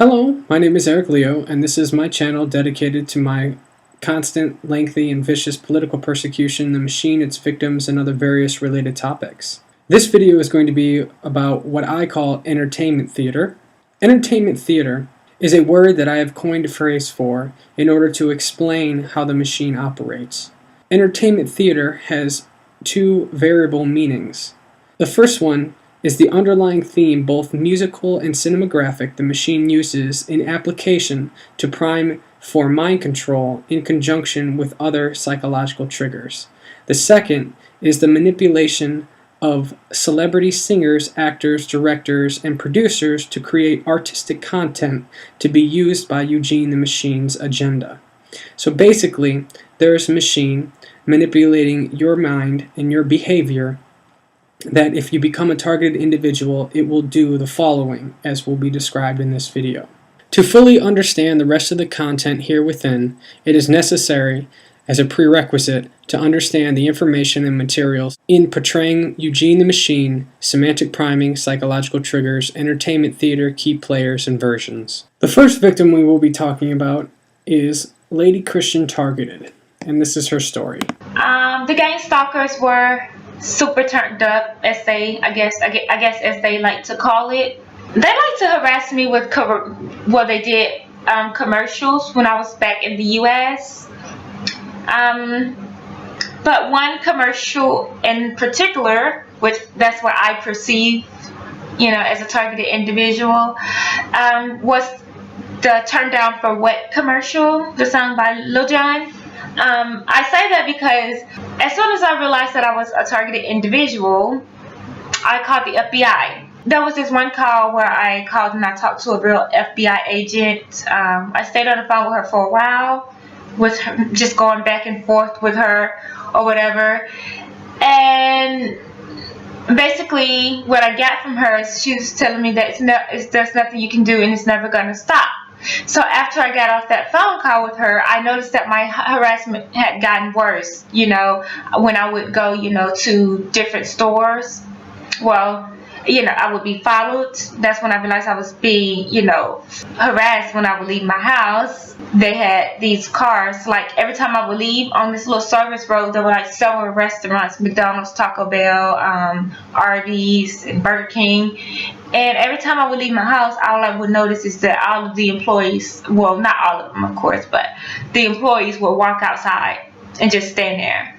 Hello, my name is Eric Leo, and this is my channel dedicated to my constant, lengthy, and vicious political persecution, the machine, its victims, and other various related topics. This video is going to be about what I call entertainment theater. Entertainment theater is a word that I have coined a phrase for in order to explain how the machine operates. Entertainment theater has two variable meanings. The first one is the underlying theme, both musical and cinematographic, the machine uses in application to prime for mind control in conjunction with other psychological triggers. The second is the manipulation of celebrity singers, actors, directors, and producers to create artistic content to be used by Eugene the Machine's agenda. So basically, there is a machine manipulating your mind and your behavior that if you become a targeted individual, it will do the following, as will be described in this video. To fully understand the rest of the content here within, it is necessary, as a prerequisite, to understand the information and materials in portraying Eugene the Machine, semantic priming, psychological triggers, entertainment theater, key players, and versions. The first victim we will be talking about is Lady Christian Targeted, and this is her story. The gang stalkers were super turned up, as they, I guess as they like to call it. They like to harass me with they did commercials when I was back in the U.S. But one commercial in particular, which that's what I perceive, as a targeted individual, was the Turn Down for What commercial, the song by Lil Jon. I say that because as soon as I realized that I was a targeted individual, I called the FBI. There was this one call where I called and I talked to a real FBI agent. I stayed on the phone with her for a while, with her, just going back and forth with her or whatever. And basically what I got from her is she was telling me that there's nothing you can do and it's never going to stop. So after I got off that phone call with her, I noticed that my harassment had gotten worse, when I would go, to different stores. Well, I would be followed. That's when I realized I was being, harassed when I would leave my house. They had these cars, like every time I would leave on this little service road, there were like several restaurants, McDonald's, Taco Bell, Arby's, and Burger King. And every time I would leave my house, all I would notice is that all of the employees, well, not all of them, of course, but the employees would walk outside and just stand there,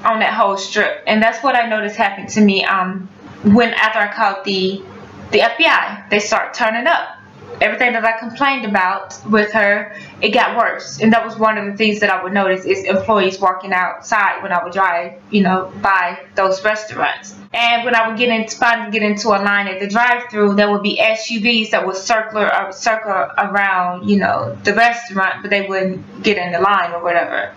on that whole strip. And that's what I noticed happened to me after I called the FBI. They start turning up. Everything that I complained about with her, it got worse. And that was one of the things that I would notice is employees walking outside when I would drive, by those restaurants. And when I would finally get into a line at the drive-thru, there would be SUVs that would circle around, the restaurant, but they wouldn't get in the line or whatever.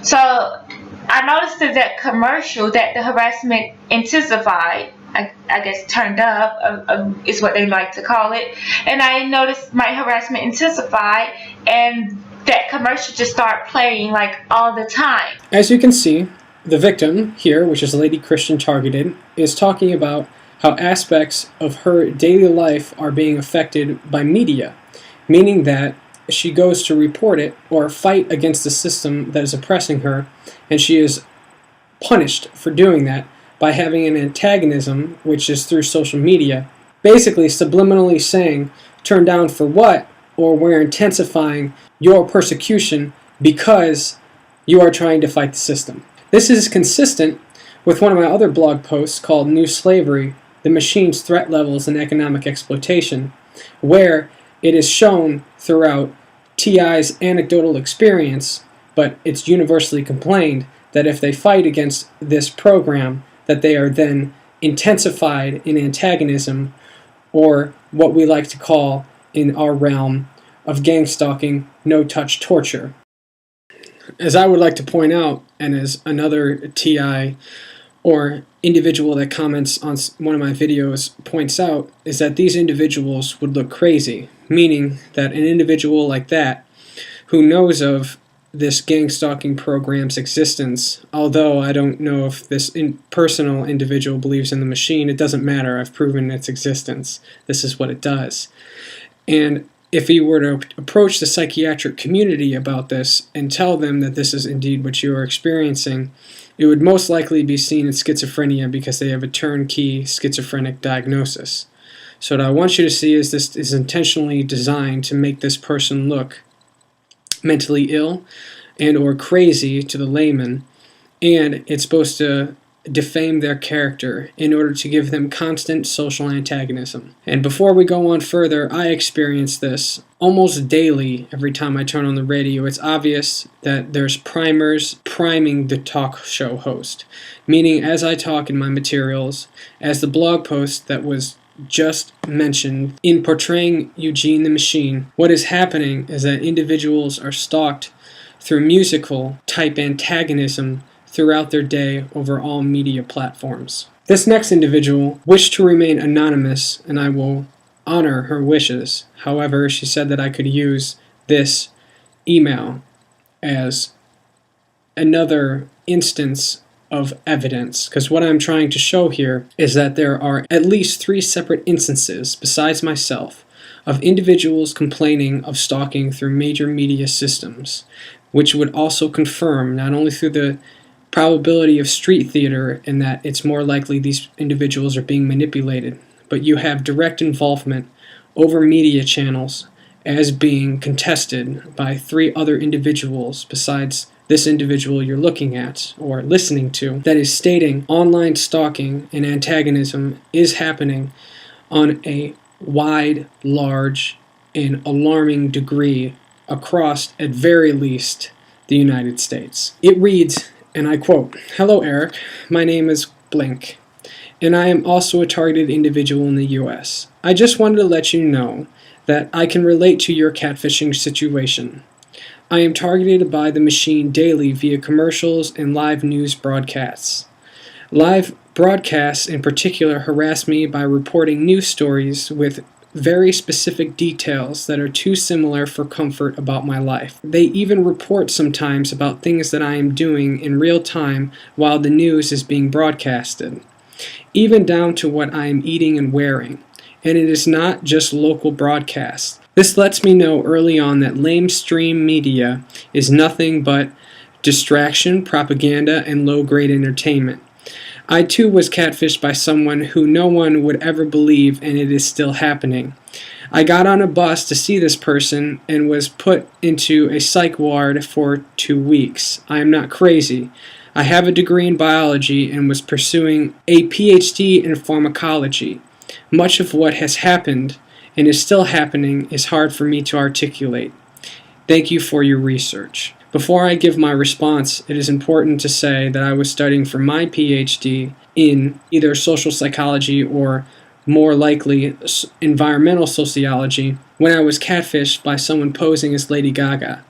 So I noticed that commercial that the harassment intensified, I guess turned up, is what they like to call it. And I noticed my harassment intensified, and that commercial just started playing like all the time. As you can see, the victim here, which is Lady Christian Targeted, is talking about how aspects of her daily life are being affected by media, meaning that she goes to report it or fight against the system that is oppressing her, and she is punished for doing that by having an antagonism, which is through social media, basically subliminally saying, turn down for what, or we're intensifying your persecution because you are trying to fight the system. This is consistent with one of my other blog posts called New Slavery, the Machine's Threat Levels and Economic Exploitation, where it is shown throughout TI's anecdotal experience, but it's universally complained that if they fight against this program, that they are then intensified in antagonism, or what we like to call in our realm of gang stalking, no-touch torture. As I would like to point out, and as another TI or individual that comments on one of my videos points out, is that these individuals would look crazy, meaning that an individual like that who knows of this gang stalking program's existence, although I don't know if this personal individual believes in the machine. It doesn't matter. I've proven its existence. This is what it does. And if he were to approach the psychiatric community about this and tell them that this is indeed what you are experiencing, it would most likely be seen as schizophrenia because they have a turnkey schizophrenic diagnosis. So what I want you to see is this is intentionally designed to make this person look mentally ill and or crazy to the layman, and it's supposed to defame their character in order to give them constant social antagonism. And before we go on further, I experience this almost daily. Every time I turn on the radio, it's obvious that there's primers priming the talk show host, meaning as I talk in my materials, as the blog post that was just mentioned in portraying Eugene the Machine, what is happening is that individuals are stalked through musical type antagonism throughout their day over all media platforms. This next individual wished to remain anonymous, and I will honor her wishes. However, she said that I could use this email as another instance of evidence, because what I'm trying to show here is that there are at least 3 separate instances, besides myself, of individuals complaining of stalking through major media systems, which would also confirm, not only through the probability of street theater and that it's more likely these individuals are being manipulated, but you have direct involvement over media channels as being contested by 3 other individuals besides this individual you're looking at or listening to, that is stating online stalking and antagonism is happening on a wide, large, and alarming degree across, at very least, the United States. It reads, and I quote, "Hello Eric, my name is Blink, and I am also a targeted individual in the US. I just wanted to let you know that I can relate to your catfishing situation. I am targeted by the machine daily via commercials and live news broadcasts. Live broadcasts in particular harass me by reporting news stories with very specific details that are too similar for comfort about my life. They even report sometimes about things that I am doing in real time while the news is being broadcasted, even down to what I am eating and wearing. And it is not just local broadcasts. This lets me know early on that lamestream media is nothing but distraction, propaganda, and low-grade entertainment. I too was catfished by someone who no one would ever believe, and it is still happening. I got on a bus to see this person and was put into a psych ward for 2 weeks. I am not crazy. I have a degree in biology and was pursuing a PhD in pharmacology. Much of what has happened and is still happening is hard for me to articulate. Thank you for your research." Before I give my response, it is important to say that I was studying for my PhD in either social psychology or more likely environmental sociology when I was catfished by someone posing as Lady Gaga.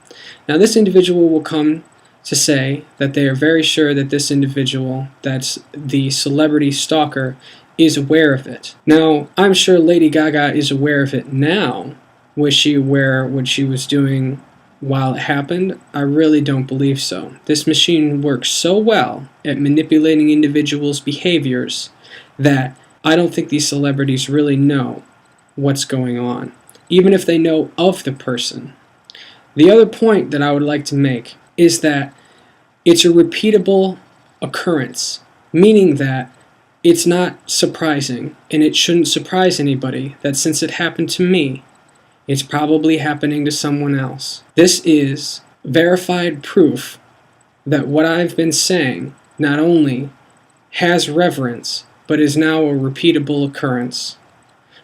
Now this individual will come to say that they are very sure that this individual, that's the celebrity stalker, is aware of it. Now, I'm sure Lady Gaga is aware of it now. Was she aware of what she was doing while it happened? I really don't believe so. This machine works so well at manipulating individuals' behaviors that I don't think these celebrities really know what's going on, even if they know of the person. The other point that I would like to make is that it's a repeatable occurrence, meaning that it's not surprising, and it shouldn't surprise anybody that since it happened to me, it's probably happening to someone else. This is verified proof that what I've been saying not only has reverence, but is now a repeatable occurrence.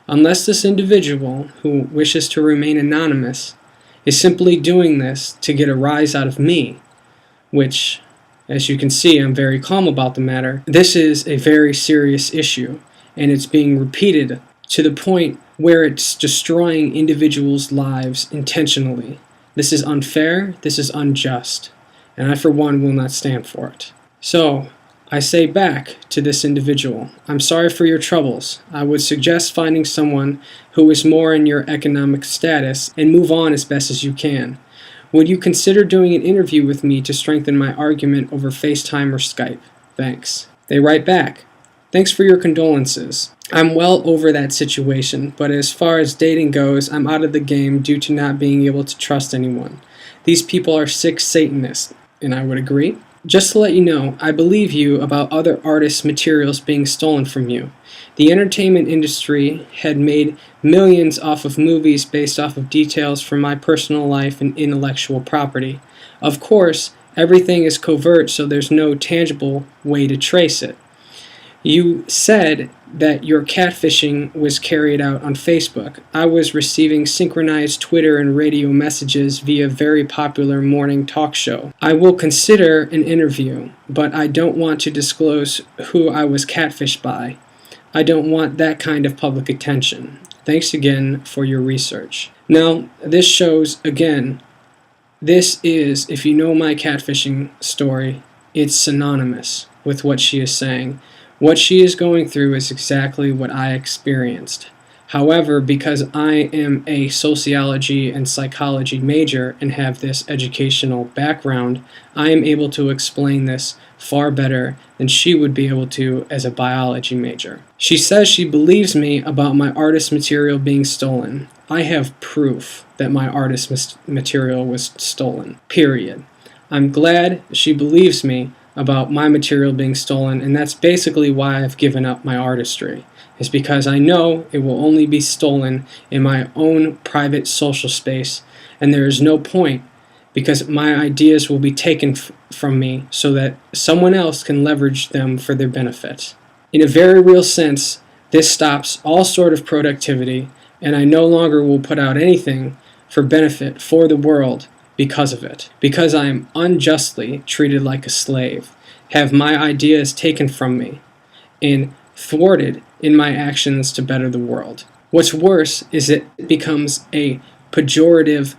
Unless this individual, who wishes to remain anonymous, is simply doing this to get a rise out of me, which, as you can see, I'm very calm about the matter. This is a very serious issue, and it's being repeated to the point where it's destroying individuals' lives intentionally. This is unfair, this is unjust, and I for one will not stand for it. So, I say back to this individual, I'm sorry for your troubles. I would suggest finding someone who is more in your economic status and move on as best as you can. Would you consider doing an interview with me to strengthen my argument over FaceTime or Skype? Thanks. They write back, thanks for your condolences. I'm well over that situation, but as far as dating goes, I'm out of the game due to not being able to trust anyone. These people are sick Satanists, and I would agree. Just to let you know, I believe you about other artists' materials being stolen from you. The entertainment industry had made millions off of movies based off of details from my personal life and intellectual property. Of course, everything is covert, so there's no tangible way to trace it. You said that your catfishing was carried out on Facebook. I was receiving synchronized Twitter and radio messages via a very popular morning talk show. I will consider an interview, but I don't want to disclose who I was catfished by. I don't want that kind of public attention. Thanks again for your research. Now, this shows, again, this is, if you know my catfishing story, it's synonymous with what she is saying. What she is going through is exactly what I experienced. However, because I am a sociology and psychology major and have this educational background, I am able to explain this far better than she would be able to as a biology major. She says she believes me about my artist material being stolen. I have proof that my artist material was stolen, period. I'm glad she believes me about my material being stolen, and that's basically why I've given up my artistry. It's because I know it will only be stolen in my own private social space, and there is no point because my ideas will be taken from me so that someone else can leverage them for their benefit. In a very real sense, this stops all sort of productivity, and I no longer will put out anything for benefit for the world because of it, because I am unjustly treated like a slave, have my ideas taken from me, and thwarted in my actions to better the world. What's worse is it becomes a pejorative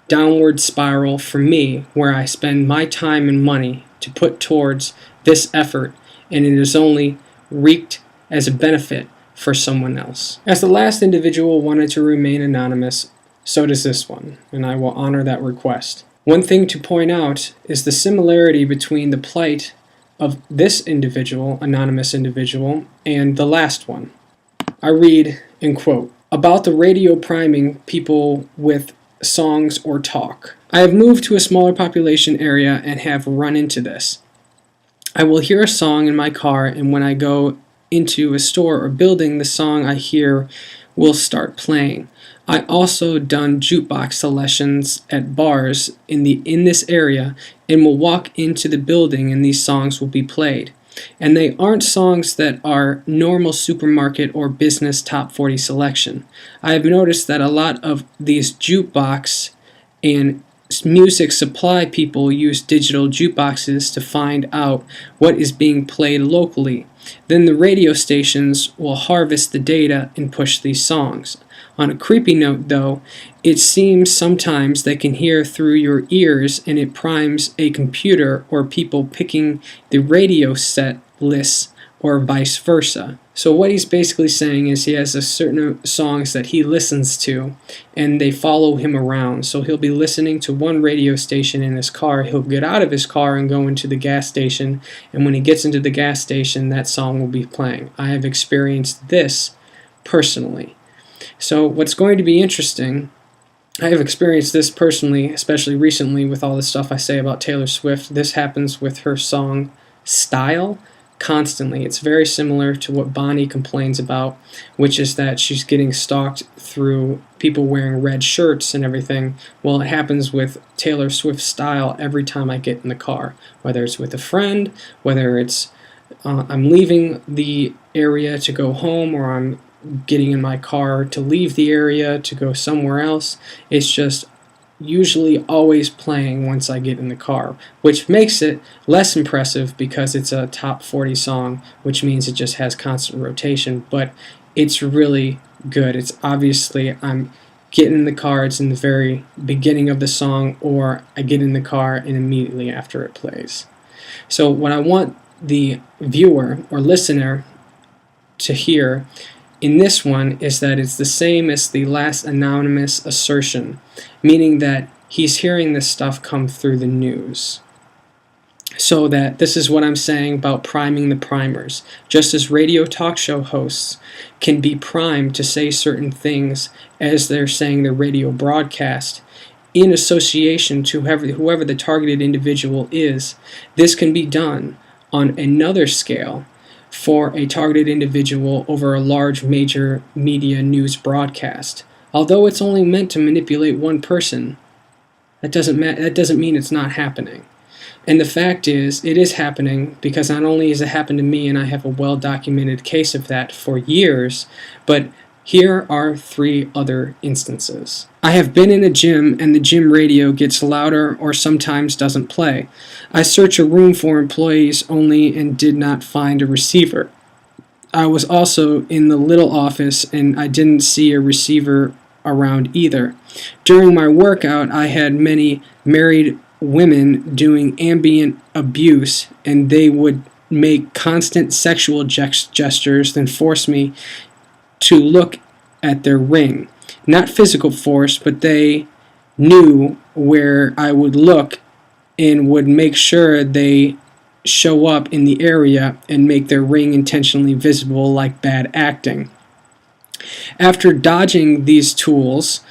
downward spiral for me where I spend my time and money to put towards this effort, and it is only wreaked as a benefit for someone else. As the last individual wanted to remain anonymous, so does this one, and I will honor that request. One thing to point out is the similarity between the plight of this individual, anonymous individual, and the last one. I read, and quote, about the radio priming people with songs or talk. I have moved to a smaller population area and have run into this. I will hear a song in my car, and when I go into a store or building, the song I hear will start playing. I also done jukebox selections at bars in this area and will walk into the building and these songs will be played. And they aren't songs that are normal supermarket or business top 40 selection. I have noticed that a lot of these jukebox and music supply people use digital jukeboxes to find out what is being played locally. Then the radio stations will harvest the data and push these songs. On a creepy note, though, it seems sometimes they can hear through your ears and it primes a computer or people picking the radio set lists or vice versa. So what he's basically saying is he has a certain songs that he listens to and they follow him around. So he'll be listening to one radio station in his car, he'll get out of his car and go into the gas station, and when he gets into the gas station, that song will be playing. I have experienced this personally. So what's going to be interesting, I have experienced this personally, especially recently with all the stuff I say about Taylor Swift. This happens with her song Style constantly. It's very similar to what Bonnie complains about, which is that she's getting stalked through people wearing red shirts and everything. Well, it happens with Taylor Swift Style every time I get in the car, whether it's with a friend, whether it's I'm leaving the area to go home, or I'm getting in my car to leave the area to go somewhere else. It's just usually always playing once I get in the car, which makes it less impressive because it's a top 40 song, which means it just has constant rotation, but it's really good. It's obviously I'm getting in the car, it's in the very beginning of the song, or I get in the car and immediately after it plays. So what I want the viewer or listener to hear in this one is that it's the same as the last anonymous assertion, meaning that he's hearing this stuff come through the news. So that this is what I'm saying about priming the primers. Just as radio talk show hosts can be primed to say certain things as they're saying their radio broadcast, in association to whoever the targeted individual is, this can be done on another scale for a targeted individual over a large major media news broadcast. Although it's only meant to manipulate one person, that doesn't mean it's not happening. And the fact is, it is happening, because not only has it happened to me, and I have a well-documented case of that for years, but here are 3 other instances. I have been in a gym, and the gym radio gets louder or sometimes doesn't play. I search a room for employees only and did not find a receiver. I was also in the little office, and I didn't see a receiver around either. During my workout, I had many married women doing ambient abuse, and they would make constant sexual gestures, then force me to look at their ring. Not physical force, but they knew where I would look and would make sure they show up in the area and make their ring intentionally visible, like bad acting. After dodging these tools,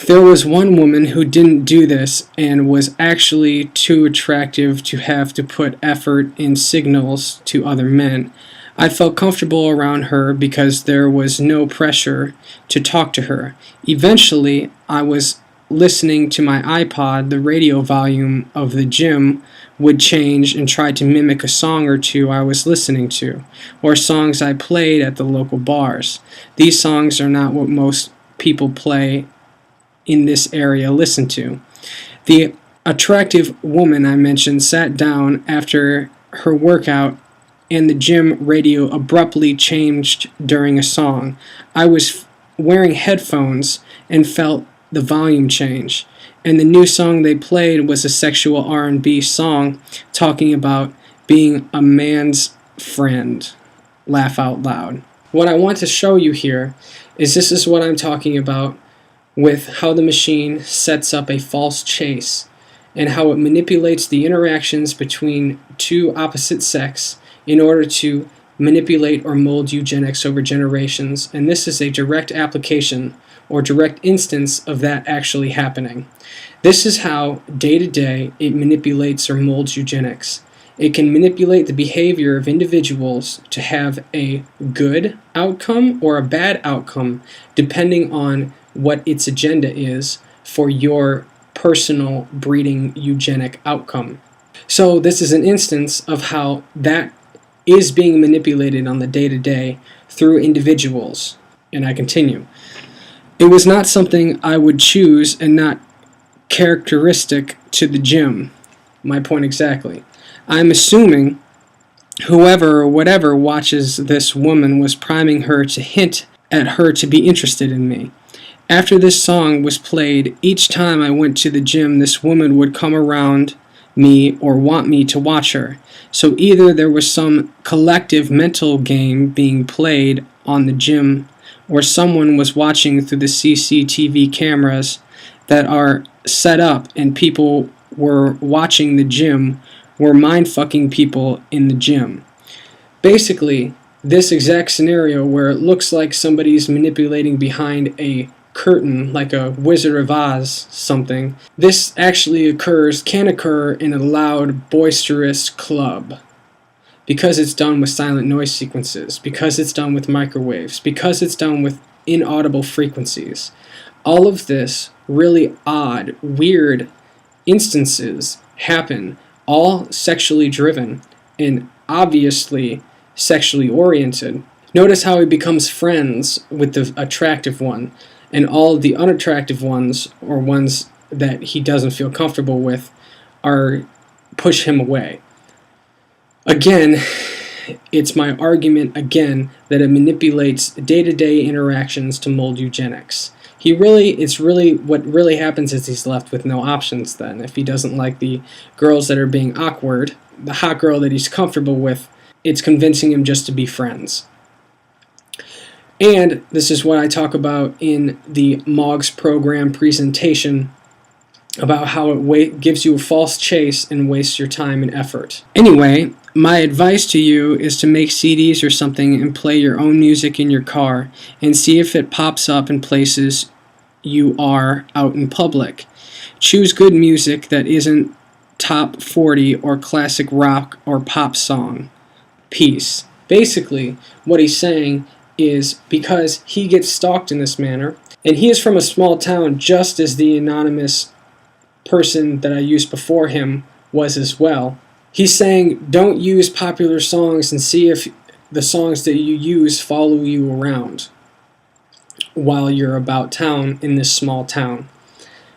there was one woman who didn't do this and was actually too attractive to have to put effort in signals to other men. I felt comfortable around her because there was no pressure to talk to her. Eventually, I was listening to my iPod. The radio volume of the gym would change and try to mimic a song or two I was listening to, or songs I played at the local bars. These songs are not what most people play in this area listen to. The attractive woman I mentioned sat down after her workout, and the gym radio abruptly changed during a song. I was wearing headphones and felt the volume change, and the new song they played was a sexual R&B song talking about being a man's friend. Laugh out loud. What I want to show you here is this is what I'm talking about with how the machine sets up a false chase and how it manipulates the interactions between two opposite sex in order to manipulate or mold eugenics over generations. And this is a direct application or direct instance of that actually happening. This is how day to day it manipulates or molds eugenics. It can manipulate the behavior of individuals to have a good outcome or a bad outcome depending on what its agenda is for your personal breeding eugenic outcome. So this is an instance of how that is being manipulated on the day-to-day through individuals. And I continue. It was not something I would choose and not characteristic to the gym. My point exactly. I'm assuming whoever or whatever watches this woman was priming her to hint at her to be interested in me. After this song was played, each time I went to the gym, this woman would come around me or want me to watch her. So either there was some collective mental game being played on the gym, or someone was watching through the CCTV cameras that are set up and people were watching the gym, were mind-fucking people in the gym. Basically, this exact scenario where it looks like somebody's manipulating behind a curtain, like a Wizard of Oz something, this actually can occur in a loud, boisterous club. Because it's done with silent noise sequences, because it's done with microwaves, because it's done with inaudible frequencies. All of this really odd, weird instances happen, all sexually driven and obviously sexually oriented. Notice how he becomes friends with the attractive one, and all the unattractive ones, or ones that he doesn't feel comfortable with, push him away. Again, it's my argument again that it manipulates day-to-day interactions to mold eugenics. What really happens is he's left with no options then. If he doesn't like the girls that are being awkward, the hot girl that he's comfortable with, it's convincing him just to be friends. And this is what I talk about in the MOGS program presentation about how it gives you a false chase and wastes your time and effort. Anyway, my advice to you is to make CDs or something and play your own music in your car and see if it pops up in places you are out in public. Choose good music that isn't top 40 or classic rock or pop song. Peace. Basically, what he's saying is because he gets stalked in this manner, and he is from a small town just as the anonymous person that I used before him was as well. He's saying don't use popular songs and see if the songs that you use follow you around while you're about town in this small town.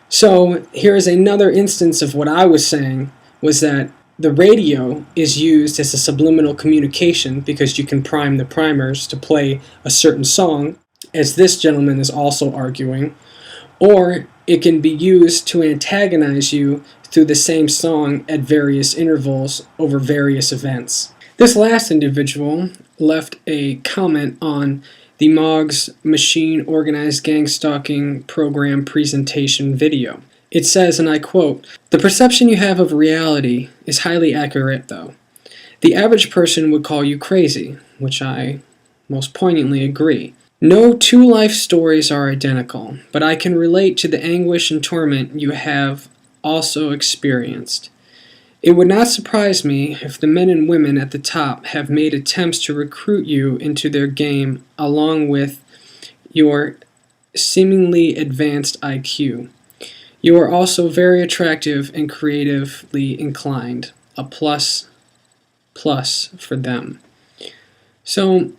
So here's another instance of what I was saying, was that the radio is used as a subliminal communication because you can prime the primers to play a certain song, as this gentleman is also arguing, or it can be used to antagonize you through the same song at various intervals over various events. This last individual left a comment on the MOGS Machine Organized Gang Stalking Program presentation video. It says, and I quote, "The perception you have of reality is highly accurate, though. The average person would call you crazy," which I most poignantly agree. "No two life stories are identical, but I can relate to the anguish and torment you have also experienced. It would not surprise me if the men and women at the top have made attempts to recruit you into their game along with your seemingly advanced IQ. You are also very attractive and creatively inclined. A plus for them." So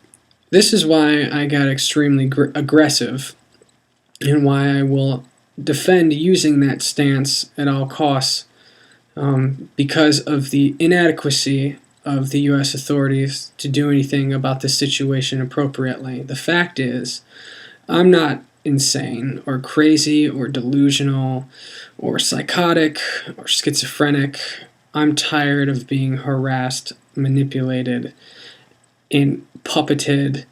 this is why I got extremely aggressive and why I will defend using that stance at all costs, because of the inadequacy of the U.S. authorities to do anything about this situation appropriately. The fact is, I'm not insane or crazy or delusional or psychotic or schizophrenic. I'm tired of being harassed, manipulated, and puppeted,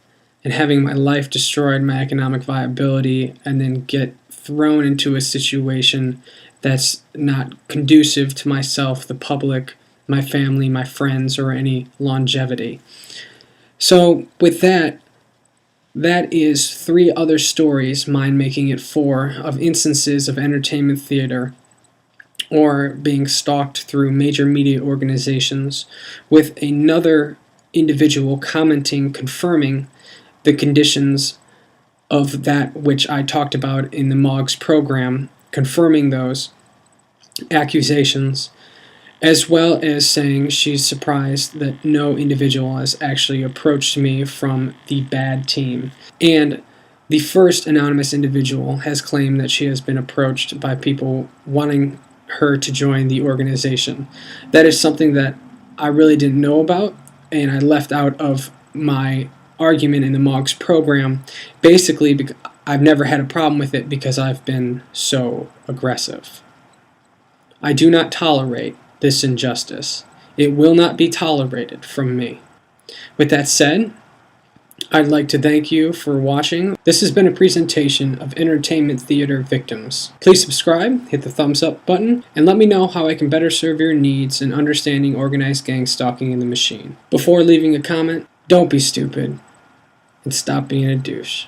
and having my life destroyed, my economic viability, and then get thrown into a situation that's not conducive to myself, the public, my family, my friends, or any longevity. So with that is 3 other stories, mine making it 4, of instances of entertainment theater or being stalked through major media organizations, with another individual commenting, confirming the conditions of that which I talked about in the MOGS program, confirming those accusations, as well as saying she's surprised that no individual has actually approached me from the bad team. And the first anonymous individual has claimed that she has been approached by people wanting her to join the organization. That is something that I really didn't know about, and I left out of my argument in the MOGS program, basically because I've never had a problem with it because I've been so aggressive. I do not tolerate this injustice. It will not be tolerated from me. With that said, I'd like to thank you for watching. This has been a presentation of entertainment theater victims. Please subscribe, hit the thumbs up button, and let me know how I can better serve your needs in understanding organized gang stalking in the machine. Before leaving a comment, don't be stupid and stop being a douche.